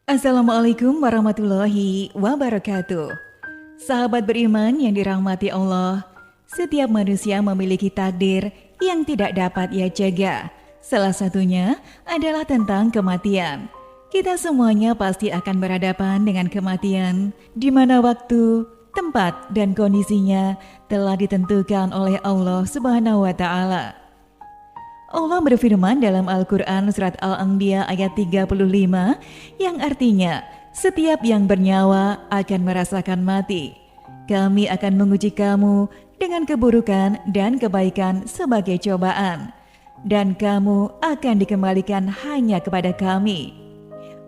Assalamualaikum warahmatullahi wabarakatuh. Sahabat beriman yang dirahmati Allah, setiap manusia memiliki takdir yang tidak dapat ia jaga. Salah satunya adalah tentang kematian. Kita semuanya pasti akan berhadapan dengan kematian, di mana waktu, tempat, dan kondisinya telah ditentukan oleh Allah Subhanahu wa Ta'ala. Allah berfirman dalam Al-Quran surat Al-Anbiya ayat 35 yang artinya setiap yang bernyawa akan merasakan mati. Kami akan menguji kamu dengan keburukan dan kebaikan sebagai cobaan, dan kamu akan dikembalikan hanya kepada kami.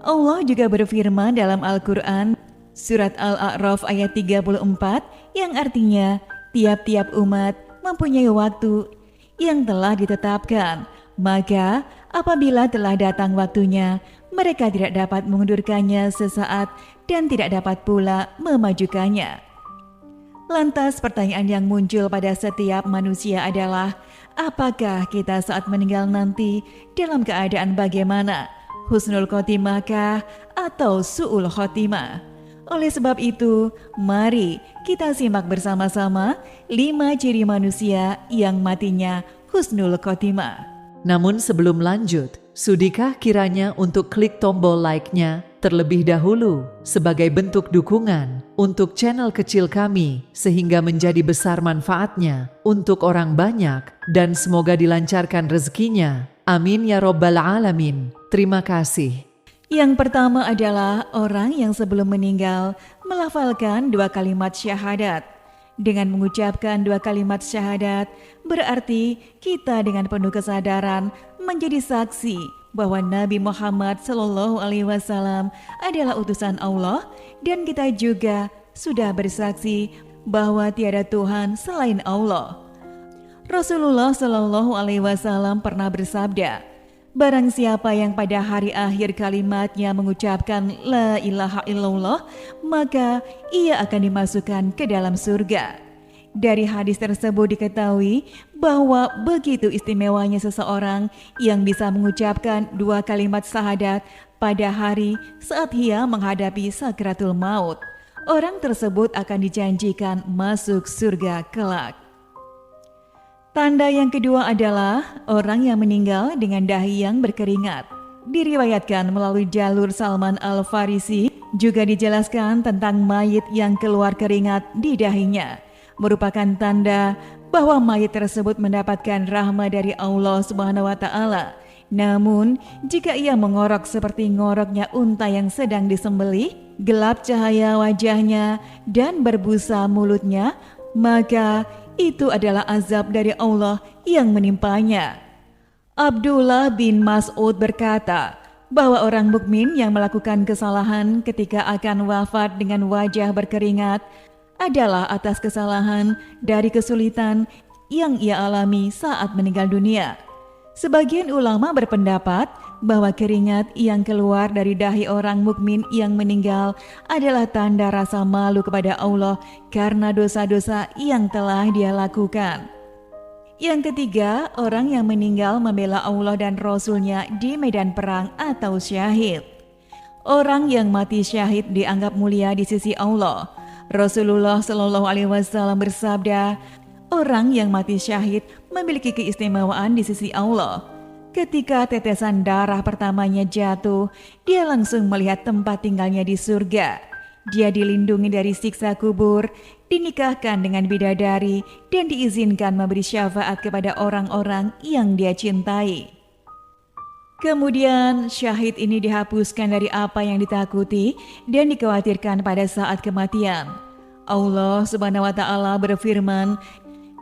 Allah juga berfirman dalam Al-Quran surat Al-A'raf ayat 34 yang artinya tiap-tiap umat mempunyai waktu yang telah ditetapkan, maka apabila telah datang waktunya, mereka tidak dapat mengundurkannya sesaat dan tidak dapat pula memajukannya. Lantas pertanyaan yang muncul pada setiap manusia adalah, apakah kita saat meninggal nanti dalam keadaan bagaimana? Husnul khotimahkah atau su'ul khotimah? Oleh sebab itu, mari kita simak bersama-sama 5 ciri manusia yang matinya husnul khotimah. Namun sebelum lanjut, sudikah kiranya untuk klik tombol like-nya terlebih dahulu sebagai bentuk dukungan untuk channel kecil kami sehingga menjadi besar manfaatnya untuk orang banyak dan semoga dilancarkan rezekinya. Amin ya Rabbal Alamin. Terima kasih. Yang pertama adalah orang yang sebelum meninggal melafalkan 2 kalimat syahadat. Dengan mengucapkan 2 kalimat syahadat, berarti kita dengan penuh kesadaran menjadi saksi bahwa Nabi Muhammad SAW adalah utusan Allah, dan kita juga sudah bersaksi bahwa tiada Tuhan selain Allah. Rasulullah SAW pernah bersabda, barang siapa yang pada hari akhir kalimatnya mengucapkan La ilaha illallah, maka ia akan dimasukkan ke dalam surga. Dari hadis tersebut diketahui bahwa begitu istimewanya seseorang yang bisa mengucapkan 2 kalimat syahadat pada hari saat ia menghadapi sakratul maut. Orang tersebut akan dijanjikan masuk surga kelak. Tanda yang kedua adalah orang yang meninggal dengan dahi yang berkeringat. Diriwayatkan melalui jalur Salman Al-Farisi, juga dijelaskan tentang mayit yang keluar keringat di dahinya, merupakan tanda bahwa mayit tersebut mendapatkan rahmat dari Allah Subhanahu wa Ta'ala. Namun, jika ia mengorok seperti ngoroknya unta yang sedang disembelih, gelap cahaya wajahnya dan berbusa mulutnya, maka itu adalah azab dari Allah yang menimpanya. Abdullah bin Mas'ud berkata bahwa orang mukmin yang melakukan kesalahan ketika akan wafat dengan wajah berkeringat adalah atas kesalahan dari kesulitan yang ia alami saat meninggal dunia. Sebagian ulama berpendapat bahwa keringat yang keluar dari dahi orang mukmin yang meninggal adalah tanda rasa malu kepada Allah karena dosa-dosa yang telah dia lakukan. Yang ketiga, orang yang meninggal membela Allah dan Rasul-Nya di medan perang atau syahid. Orang yang mati syahid dianggap mulia di sisi Allah. Rasulullah SAW bersabda, orang yang mati syahid memiliki keistimewaan di sisi Allah. Ketika tetesan darah pertamanya jatuh, dia langsung melihat tempat tinggalnya di surga. Dia dilindungi dari siksa kubur, dinikahkan dengan bidadari, dan diizinkan memberi syafaat kepada orang-orang yang dia cintai. Kemudian syahid ini dihapuskan dari apa yang ditakuti dan dikhawatirkan pada saat kematian. Allah Subhanahu wa Ta'ala berfirman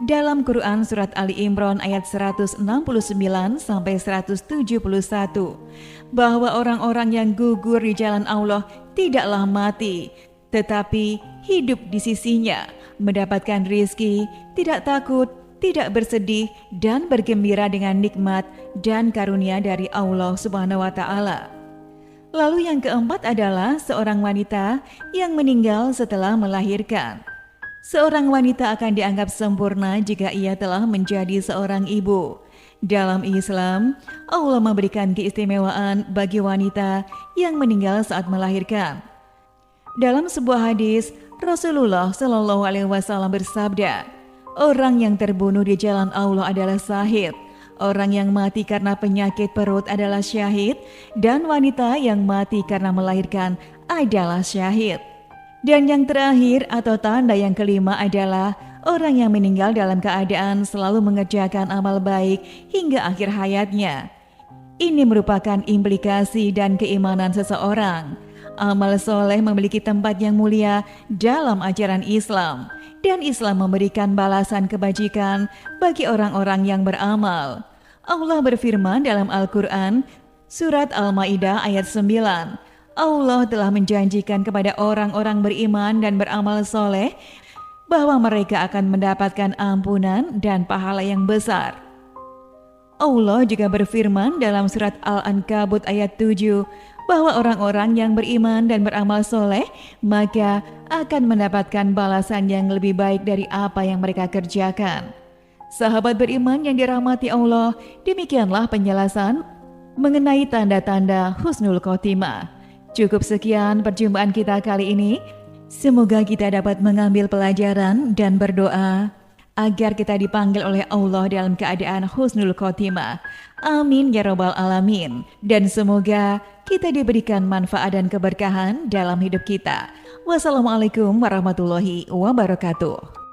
dalam Quran surat Ali Imran ayat 169 sampai 171 bahwa orang-orang yang gugur di jalan Allah tidaklah mati, tetapi hidup di sisinya, mendapatkan rizki, tidak takut, tidak bersedih, dan bergembira dengan nikmat dan karunia dari Allah Subhanahu wa Ta'ala. Lalu yang keempat adalah seorang wanita yang meninggal setelah melahirkan. Seorang wanita akan dianggap sempurna jika ia telah menjadi seorang ibu. Dalam Islam, Allah memberikan keistimewaan bagi wanita yang meninggal saat melahirkan. Dalam sebuah hadis, Rasulullah Shallallahu Alaihi Wasallam bersabda, orang yang terbunuh di jalan Allah adalah syahid, orang yang mati karena penyakit perut adalah syahid, dan wanita yang mati karena melahirkan adalah syahid. Dan yang terakhir atau tanda yang kelima adalah orang yang meninggal dalam keadaan selalu mengerjakan amal baik hingga akhir hayatnya. Ini merupakan implikasi dan keimanan seseorang. Amal soleh memiliki tempat yang mulia dalam ajaran Islam, dan Islam memberikan balasan kebajikan bagi orang-orang yang beramal. Allah berfirman dalam Al-Quran, Surat Al-Ma'idah ayat 9, Allah telah menjanjikan kepada orang-orang beriman dan beramal soleh bahwa mereka akan mendapatkan ampunan dan pahala yang besar. Allah juga berfirman dalam surat Al-Ankabut ayat 7 bahwa orang-orang yang beriman dan beramal soleh maka akan mendapatkan balasan yang lebih baik dari apa yang mereka kerjakan. Sahabat beriman yang dirahmati Allah, demikianlah penjelasan mengenai tanda-tanda husnul khotimah. Cukup sekian perjumpaan kita kali ini. Semoga kita dapat mengambil pelajaran dan berdoa agar kita dipanggil oleh Allah dalam keadaan husnul khotimah. Amin ya rabbal alamin. Dan semoga kita diberikan manfaat dan keberkahan dalam hidup kita. Wassalamualaikum warahmatullahi wabarakatuh.